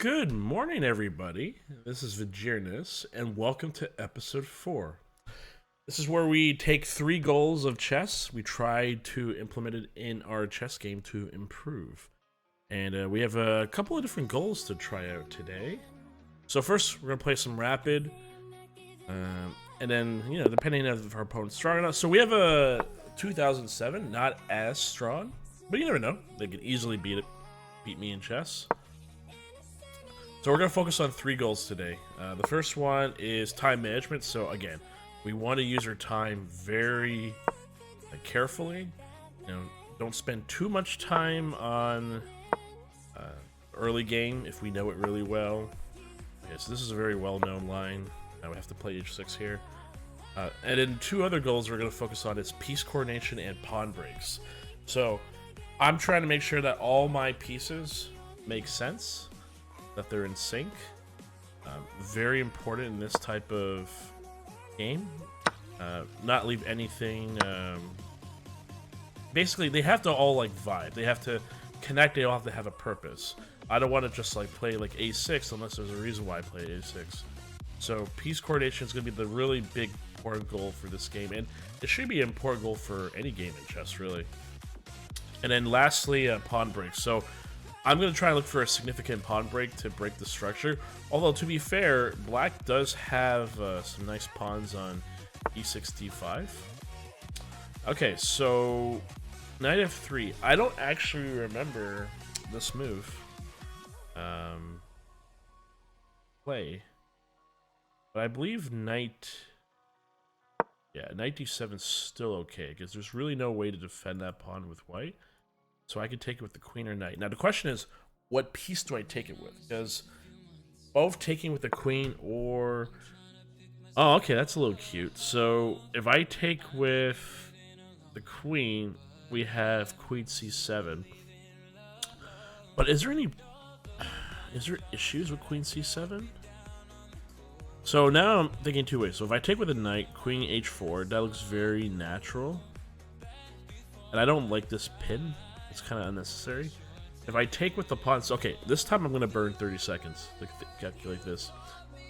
Good morning, everybody. This is Vegereness, and welcome to episode 4. This is where we take 3 goals of chess. We try to implement it in our chess game to improve. And we have a couple of different goals to try out today. So first, we're going to play some rapid. And then, depending on if our opponent's strong enough. So we have a 2007, not as strong, but you never know. They could easily beat me in chess. So we're going to focus on 3 goals today. The first one is time management. So again, we want to use our time very carefully. Don't spend too much time on early game if we know it really well. Okay, so this is a very well-known line. Now we have to play h6 here. And then 2 other goals we're going to focus on is piece coordination and pawn breaks. So I'm trying to make sure that all my pieces make sense, that they're in sync. Very important in this type of game. Not leave anything. Basically, they have to all vibe. They have to connect. They all have to have a purpose. I don't want to just play a6 unless there's a reason why I play a6. So piece coordination is going to be the really big important goal for this game, and it should be an important goal for any game in chess, really. And then lastly, pawn breaks. So I'm going to try and look for a significant pawn break to break the structure. Although, to be fair, black does have some nice pawns on e6, d5. Okay, so knight f3. I don't actually remember this move. Play. But I believe knight d7 is still okay, because there's really no way to defend that pawn with white. So I could take it with the queen or knight. Now the question is, what piece do I take it with? Because both taking with the queen or... Oh, okay, that's a little cute. So if I take with the queen, we have queen c7. But is there issues with queen c7? So now I'm thinking 2 ways. So if I take with a knight, queen h4, that looks very natural. And I don't like this pin. It's kind of unnecessary. If I take with the pawns, okay, this time I'm going to burn 30 seconds. Calculate this.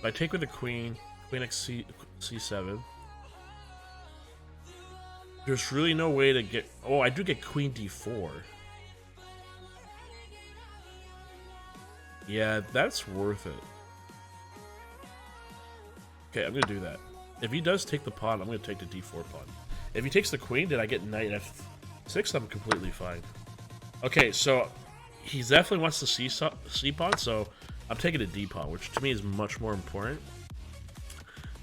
If I take with the queen c7, there's really no way to get... Oh, I do get queen d4. Yeah, that's worth it. Okay, I'm going to do that. If he does take the pawn, I'm going to take the d4 pawn. If he takes the queen, then I get knight f6, I'm completely fine. Okay, so he definitely wants the c pawn, so I'm taking a d pawn, which to me is much more important.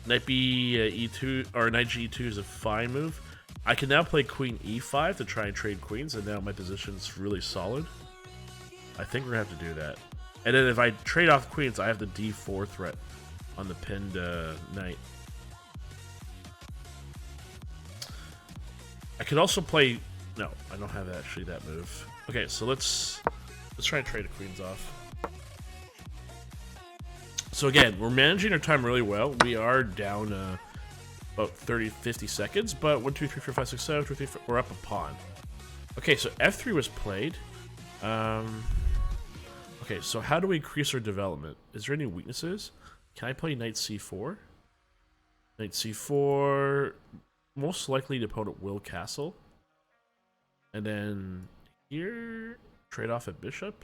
Knight b e2 or knight g2 is a fine move. I can now play queen e5 to try and trade queens, and now my position's really solid. I think we're gonna have to do that. And then if I trade off queens, I have the d4 threat on the pinned knight. I could also play... No, I don't have actually that move. Okay, so let's try and trade the queens off. So again, we're managing our time really well. We are down about 30-50 seconds, but 1, 2, 3, 4, 5, 6, 7, 2, 3, 4, we're up a pawn. Okay, so f3 was played. Okay, so how do we increase our development? Is there any weaknesses? Can I play knight c4? Knight c4, most likely the opponent will castle. And then here, trade off at bishop.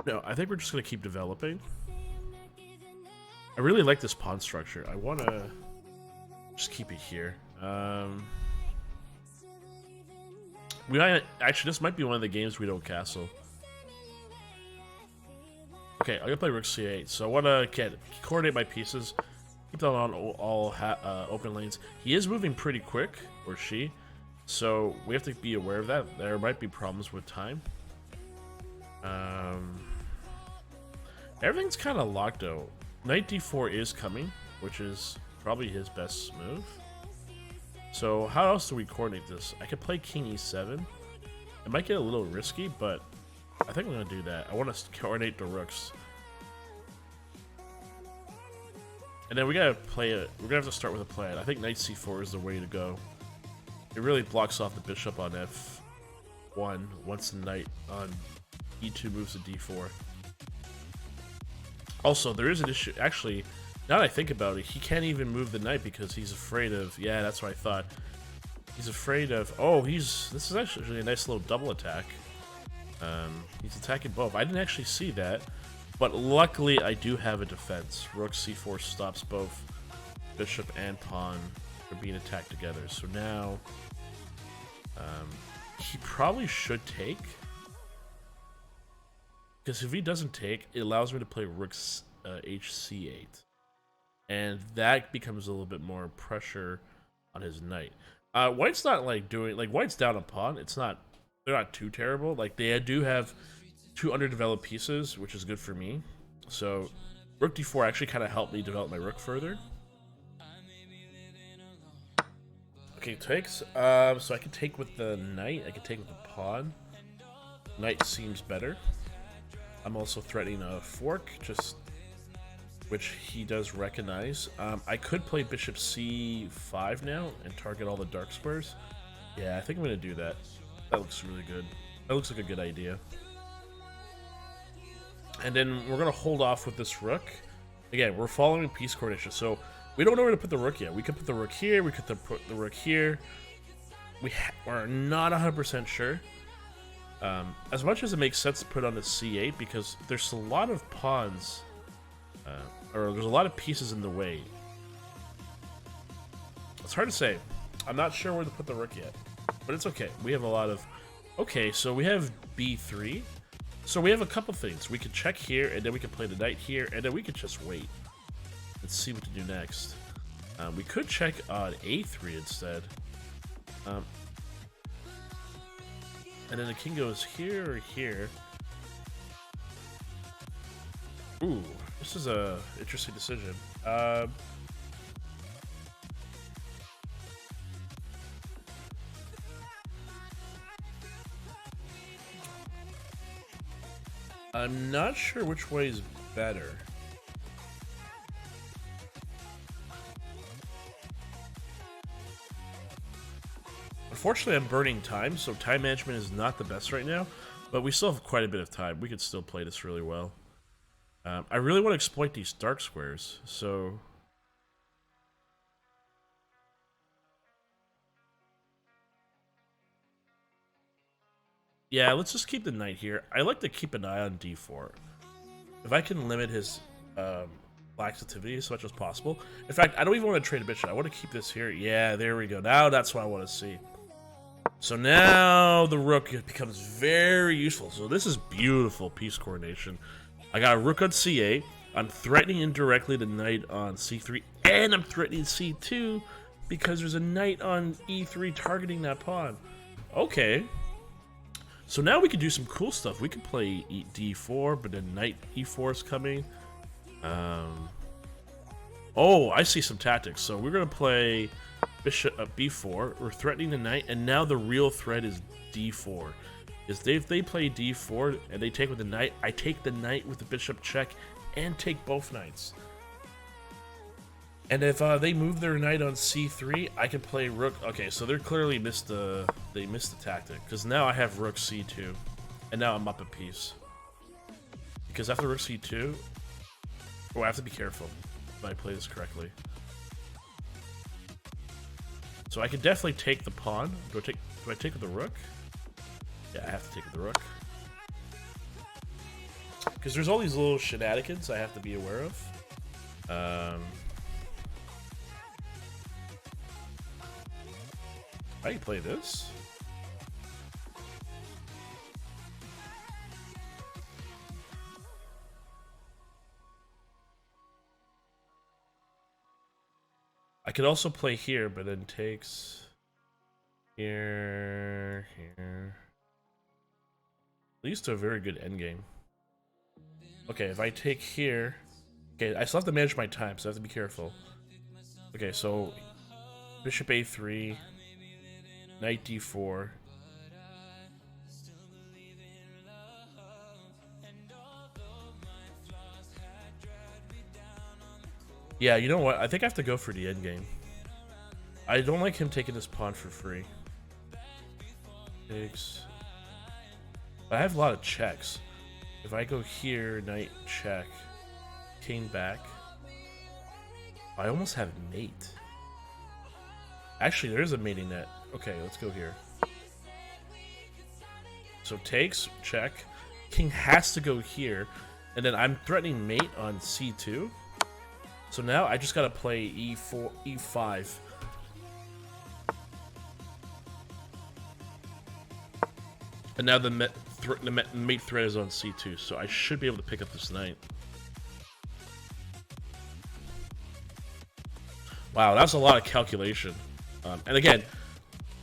No, I think we're just going to keep developing. I really like this pawn structure. I want to just keep it here. Actually, this might be one of the games we don't castle. Okay, I'm going to play rook c8. So I want to coordinate my pieces. Keep that on all open lanes. He is moving pretty quick, or she, so we have to be aware of that. There might be problems with time. Everything's kind of locked though. Knight d4 is coming, which is probably his best move. So how else do we coordinate this? I could play king e7. It might get a little risky, but I think I'm going to do that. I want to coordinate the rooks. And then we gotta play it. We're gonna have to start with a plan. I think knight c4 is the way to go. It really blocks off the bishop on 1 once the knight on e2 moves to d4. Also, there is an issue. Actually, now that I think about it, he can't even move the knight because he's afraid of. Yeah, that's what I thought. He's afraid of. Oh, this is actually a nice little double attack. He's attacking both. I didn't actually see that, but luckily I do have a defense. Rook c4 stops both bishop and pawn from being attacked together. So now, he probably should take. Because if he doesn't take, it allows me to play rook hc8. And that becomes a little bit more pressure on his knight. White's not like doing, like White's down a pawn. They're not too terrible. Like they do have 2 underdeveloped pieces, which is good for me. So rook d4 actually kind of helped me develop my rook further. Okay, takes. So I can take with the knight. I can take with the pawn. Knight seems better. I'm also threatening a fork, which he does recognize. I could play bishop c5 now and target all the dark squares. Yeah, I think I'm going to do that. That looks really good. That looks like a good idea. And then we're going to hold off with this rook. Again, we're following piece coordination, so we don't know where to put the rook yet. We could put the rook here. We could put the rook here. We're not 100% sure. As much as it makes sense to put on the c8 because there's a lot of pawns, or there's a lot of pieces in the way. It's hard to say. I'm not sure where to put the rook yet, but it's okay. We have a lot of... Okay, so we have b3. So we have a couple things. We could check here, and then we could play the knight here, and then we could just wait and see what to do next. We could check on a3 instead. And then the king goes here or here. Ooh, this is a interesting decision. I'm not sure which way is better. Unfortunately, I'm burning time, so time management is not the best right now, but we still have quite a bit of time. We could still play this really well. I really want to exploit these dark squares, so... Yeah, let's just keep the knight here. I like to keep an eye on d4. If I can limit his black's activity as much as possible. In fact, I don't even want to trade a bishop. I want to keep this here. Yeah, there we go. Now that's what I want to see. So now the rook becomes very useful. So this is beautiful piece coordination. I got a rook on c8. I'm threatening indirectly the knight on c3. And I'm threatening c2 because there's a knight on e3 targeting that pawn. Okay. So now we can do some cool stuff. We could play d4, but then knight e4 is coming. Oh, I see some tactics. So we're going to play bishop b4. We're threatening the knight, and now the real threat is d4. If they play d4 and they take with the knight, I take the knight with the bishop check and take both knights. And if they move their knight on c3, I can play rook. Okay, so they clearly missed the tactic because now I have rook c2, and now I'm up a piece. Because after rook c2, oh, I have to be careful if I play this correctly. So I can definitely take the pawn. Do I take with the rook? Yeah, I have to take with the rook. Because there's all these little shenanigans I have to be aware of. How do you play this? I could also play here, but then takes here. Leads to a very good endgame. Okay, if I take here... Okay, I still have to manage my time, so I have to be careful. Okay, so... Bishop a3... Knight d4... Yeah, you know what? I think I have to go for the endgame. I don't like him taking this pawn for free. Takes... I have a lot of checks. If I go here, knight check, king back. I almost have mate. Actually, there is a mating net. Okay, let's go here. So takes, check. King has to go here. And then I'm threatening mate on c2. So now I just gotta play e4, e5. And now the mate threat is on c2, so I should be able to pick up this knight. Wow, that's a lot of calculation. And again,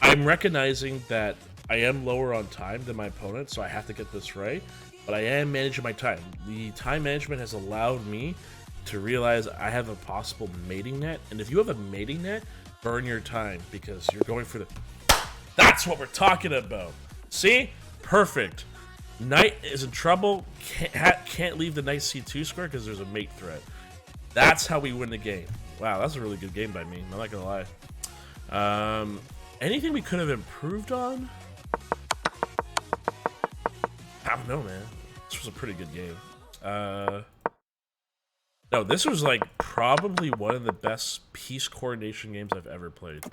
I'm recognizing that I am lower on time than my opponent, so I have to get this right. But I am managing my time. The time management has allowed me to realize I have a possible mating net. And if you have a mating net, burn your time, because you're going for the... That's what we're talking about. See? Perfect. Knight is in trouble. Can't leave the knight c2 square because there's a mate threat. That's how we win the game. Wow, that's a really good game by me. I'm not gonna lie. Anything we could have improved on? I don't know, man. This was a pretty good game. No, this was like probably one of the best piece coordination games I've ever played.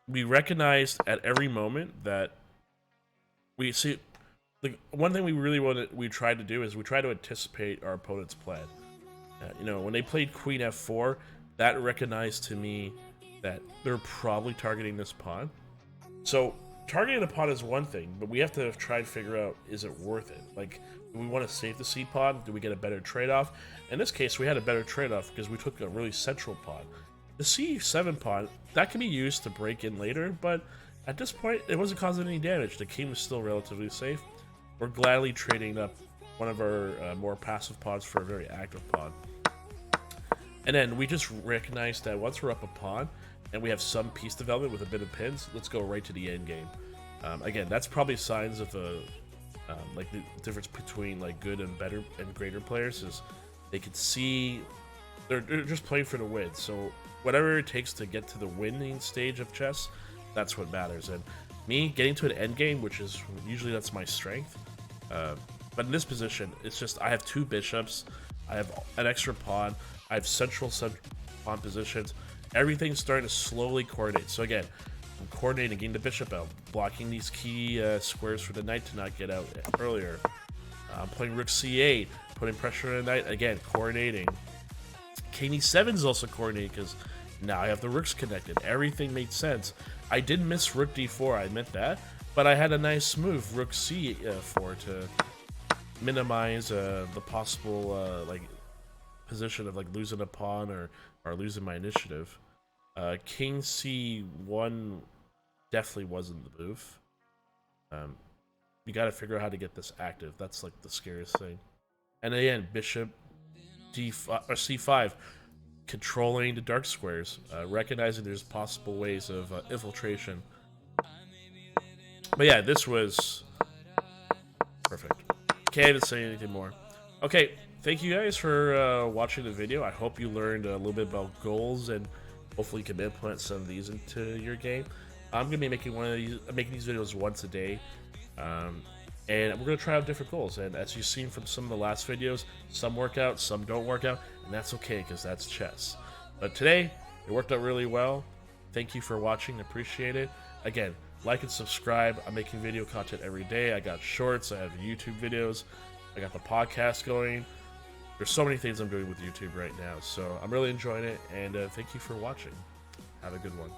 We recognized at every moment that we see. Like, one thing we tried to do is we try to anticipate our opponent's plan. You know, when they played Queen F4, that recognized to me that they're probably targeting this pawn. So targeting a pawn is one thing, but we have to try and figure out, is it worth it? Like, do we want to save the C pawn? Do we get a better trade-off? In this case, we had a better trade-off because we took a really central pawn. The C7 pawn, that can be used to break in later, but at this point, it wasn't causing any damage. The king was still relatively safe. We're gladly trading up one of our more passive pawns for a very active pawn. And then we just recognized that once we're up a pawn, and we have some piece development with a bit of pins, let's go right to the end game. Again, that's probably signs of like the difference between like good and better and greater players is they can see they're just playing for the win. So whatever it takes to get to the winning stage of chess, that's what matters. And me getting to an end game, which is usually that's my strength. But in this position, it's just I have two bishops, I have an extra pawn, I have central pawn positions. Everything's starting to slowly coordinate. So again, I'm coordinating, getting the bishop out, blocking these key squares for the knight to not get out earlier. I'm playing rook c8, putting pressure on the knight. Again, coordinating. King e7 is also coordinating because now I have the rooks connected. Everything made sense. I did miss rook d4, I admit that, but I had a nice move, rook c4, to minimize the possible like position of like losing a pawn or losing my initiative. King c1 definitely wasn't the move. You got to figure out how to get this active. That's like the scariest thing. And again, bishop d5 or c5, controlling the dark squares, recognizing there's possible ways of infiltration. But yeah, this was perfect. Can't even say anything more. Okay, thank you guys for watching the video. I hope you learned a little bit about goals and hopefully you can implement some of these into your game. I'm gonna be making making these videos once a day, and we're gonna try out different goals. And as you've seen from some of the last videos, some work out, some don't work out, and that's okay because that's chess. But today it worked out really well. Thank you for watching. Appreciate it. Again, like and subscribe. I'm making video content every day. I got shorts. I have YouTube videos. I got the podcast going. There's so many things I'm doing with YouTube right now, so I'm really enjoying it, and thank you for watching. Have a good one.